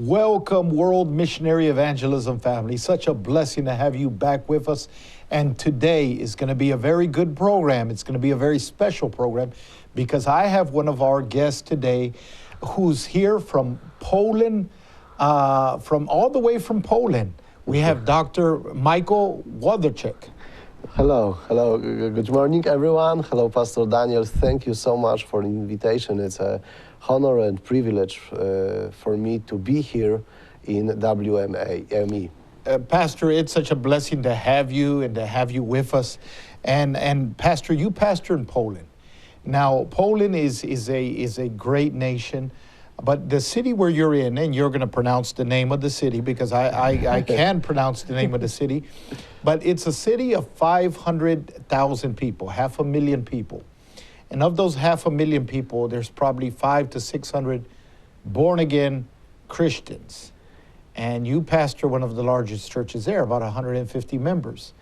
Welcome, World Missionary Evangelism family. Such a blessing to have you back with us. And today is going to be a very good program. It's going to be a very special program because I have one of our guests today who's here from Poland, from all the way from Poland. We have Dr. Michal Wlodarczk. Hello. Good morning, everyone. Hello, Pastor Daniel. Thank you so much for the invitation. It's a honor and privilege for me to be here in WME. Pastor, it's such a blessing to have you and to have you with us. And Pastor, you pastor in Poland. Now, Poland is a great nation, but the city where you're in, and you're going to pronounce the name of the city because I can pronounce the name of the city, but it's a city of 500,000 people, 500,000 people. And of those 500,000 people, there's probably 500 to 600 born-again Christians. And you pastor one of the largest churches there, about 150 members.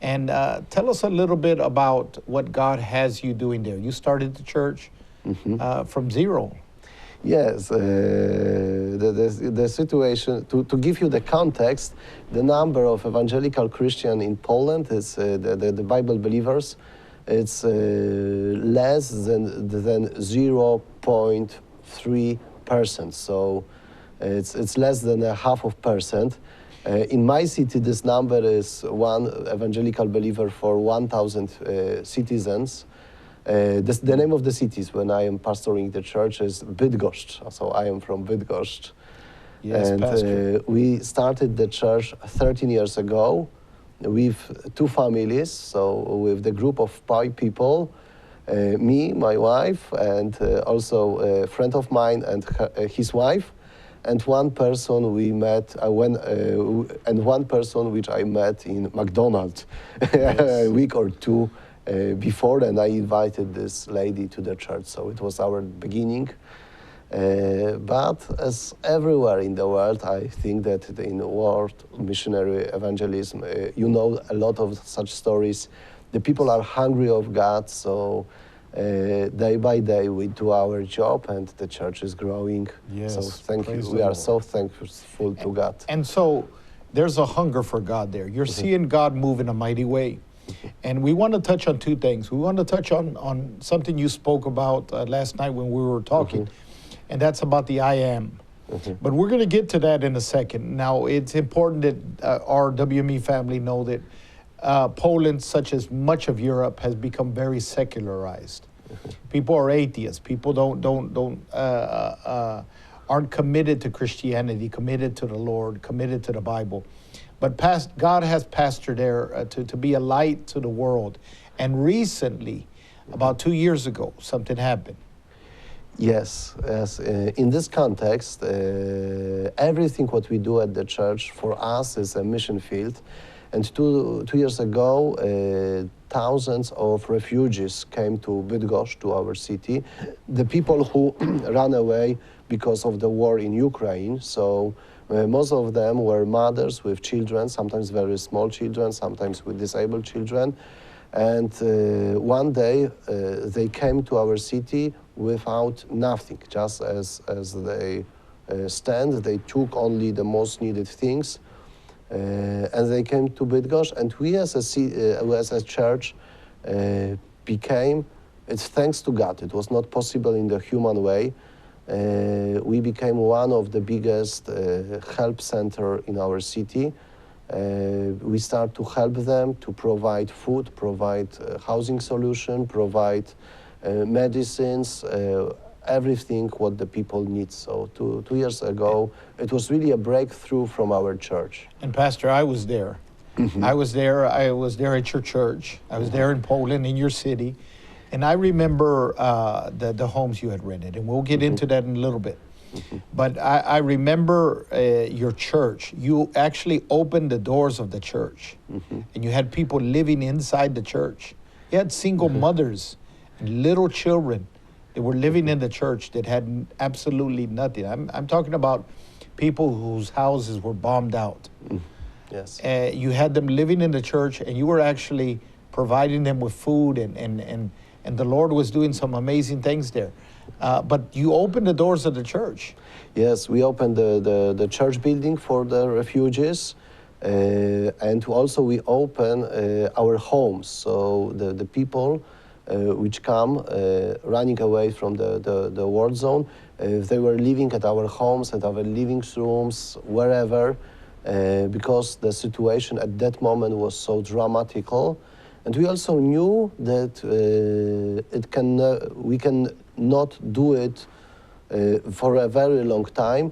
And tell us a little bit about what God has you doing there. You started the church from zero. Yes, the situation, to give you the context, the number of evangelical Christians in Poland is the Bible believers. It's less than 0.3%, so it's less than a half of percent. In my city, this number is one evangelical believer for 1,000 citizens. The name of the cities when I am pastoring the church is Bydgoszcz, so I am from Bydgoszcz. Yes, and Pastor. We started the church 13 years ago with two families, so with the group of 5 people, me, my wife, and also a friend of mine and his wife, and one person we met and one person which I met in McDonald's a week or two before, and I invited this lady to the church, so it was our beginning. But as everywhere in the world, I think that in world missionary evangelism, you know a lot of such stories. The people are hungry of God, so day by day we do our job and the church is growing. Yes, so thank you. praise We the are Lord. so thankful to God. And so there's a hunger for God there. You're seeing God move in a mighty way. And we want to touch on two things. We want to touch on something you spoke about last night when we were talking, and that's about the I am. But we're going to get to that in a second. Now, it's important that our WME family know that Poland, such as much of Europe, has become very secularized. People are atheists. People aren't committed to Christianity, committed to the Lord, committed to the Bible. But God has pastored there to be a light to the world. And recently, about 2 years ago, something happened. Yes. In this context, everything what we do at the church for us is a mission field. And two years ago, thousands of refugees came to Bydgoszcz, to our city. The people who ran away because of the war in Ukraine. So most of them were mothers with children, sometimes very small children, sometimes with disabled children. And one day they came to our city without nothing, just as they stand. They took only the most needed things. And they came to Bydgoszcz, and we as a church became, it's thanks to God, it was not possible in the human way. We became one of the biggest help center in our city. We start to help them to provide food, provide housing solution, provide medicines, everything what the people need. So 2 years ago, it was really a breakthrough from our church. And Pastor, I was there. I was there at your church. I was there in Poland, in your city. And I remember the homes you had rented, and we'll get into that in a little bit. But I remember your church. You actually opened the doors of the church, and you had people living inside the church. You had single mothers and little children that were living in the church that had absolutely nothing. I'm talking about people whose houses were bombed out. Yes. You had them living in the church, and you were actually providing them with food, and the Lord was doing some amazing things there. But you opened the doors of the church. Yes, we opened the church building for the refugees, and also we open our homes. So the people which come running away from the war zone, they were living at our homes, at our living rooms, wherever, because the situation at that moment was so dramatical. And we also knew that we can not do it for a very long time.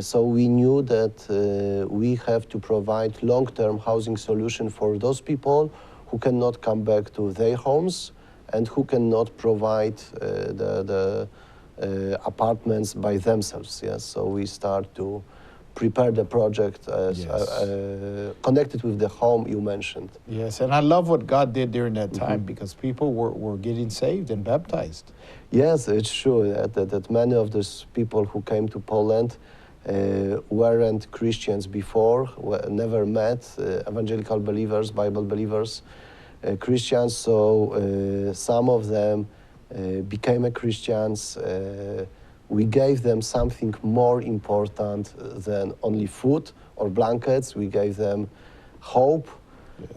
So we knew that we have to provide long-term housing solution for those people who cannot come back to their homes and who cannot provide the apartments by themselves. Yes, so we start to prepare the project as, connected with the home you mentioned. Yes, and I love what God did during that time because people were getting saved and baptized. Yes, it's true that many of those people who came to Poland weren't Christians before, never met evangelical believers, Bible believers, Christians. So some of them became Christians. We gave them something more important than only food or blankets. We gave them hope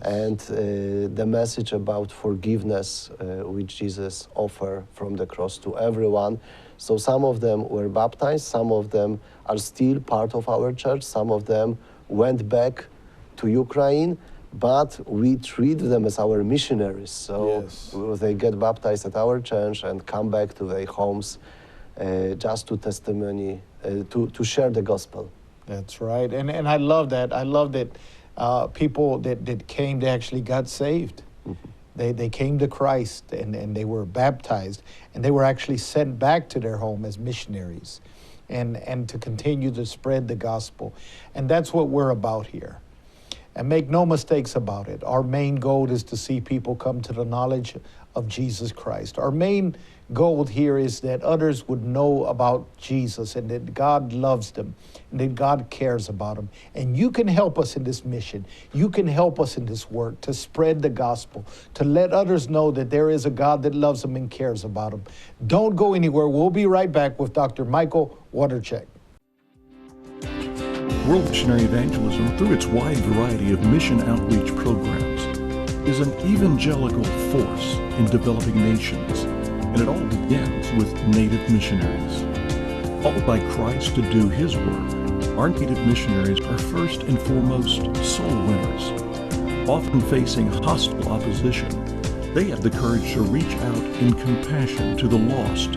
and the message about forgiveness which Jesus offered from the cross to everyone. So some of them were baptized, some of them are still part of our church, some of them went back to Ukraine, but we treat them as our missionaries. So they get baptized at our church and come back to their homes just to testimony, to share the gospel. That's right. And I love that. I love that people that came, they actually got saved. They came to Christ and they were baptized and they were actually sent back to their home as missionaries and to continue to spread the gospel. And that's what we're about here. And make no mistakes about it. Our main goal is to see people come to the knowledge of Jesus Christ. Our main goal here is that others would know about Jesus and that God loves them and that God cares about them. And you can help us in this mission. You can help us in this work to spread the gospel, to let others know that there is a God that loves them and cares about them. Don't go anywhere. We'll be right back with Dr. Michal Wlodarczk. World Missionary Evangelism, through its wide variety of mission outreach programs, is an evangelical force in developing nations, and it all begins with native missionaries. Called by Christ to do His work, our native missionaries are first and foremost soul winners. Often facing hostile opposition, they have the courage to reach out in compassion to the lost,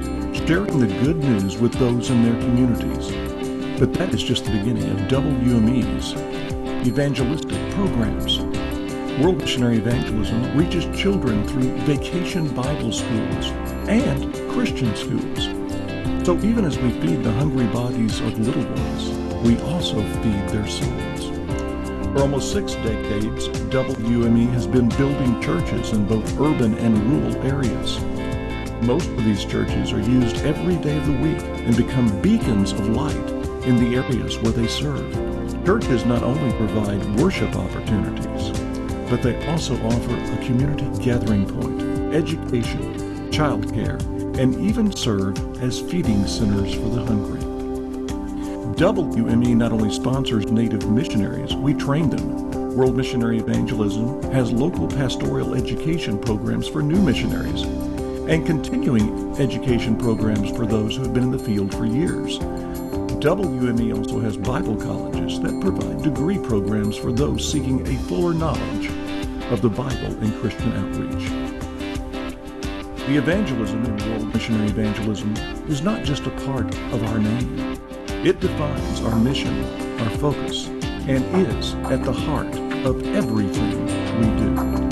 sharing the good news with those in their communities. But that is just the beginning of WME's evangelistic programs. World Missionary Evangelism reaches children through vacation Bible schools and Christian schools. So even as we feed the hungry bodies of little ones, we also feed their souls. For almost 6 decades, WME has been building churches in both urban and rural areas. Most of these churches are used every day of the week and become beacons of light in the areas where they serve. Churches not only provide worship opportunities, but they also offer a community gathering point, education, childcare, and even serve as feeding centers for the hungry. WME not only sponsors native missionaries, we train them. World Missionary Evangelism has local pastoral education programs for new missionaries and continuing education programs for those who have been in the field for years. WME also has Bible colleges that provide degree programs for those seeking a fuller knowledge of the Bible and Christian outreach. The evangelism in World Missionary Evangelism is not just a part of our name. It defines our mission, our focus, and is at the heart of everything we do.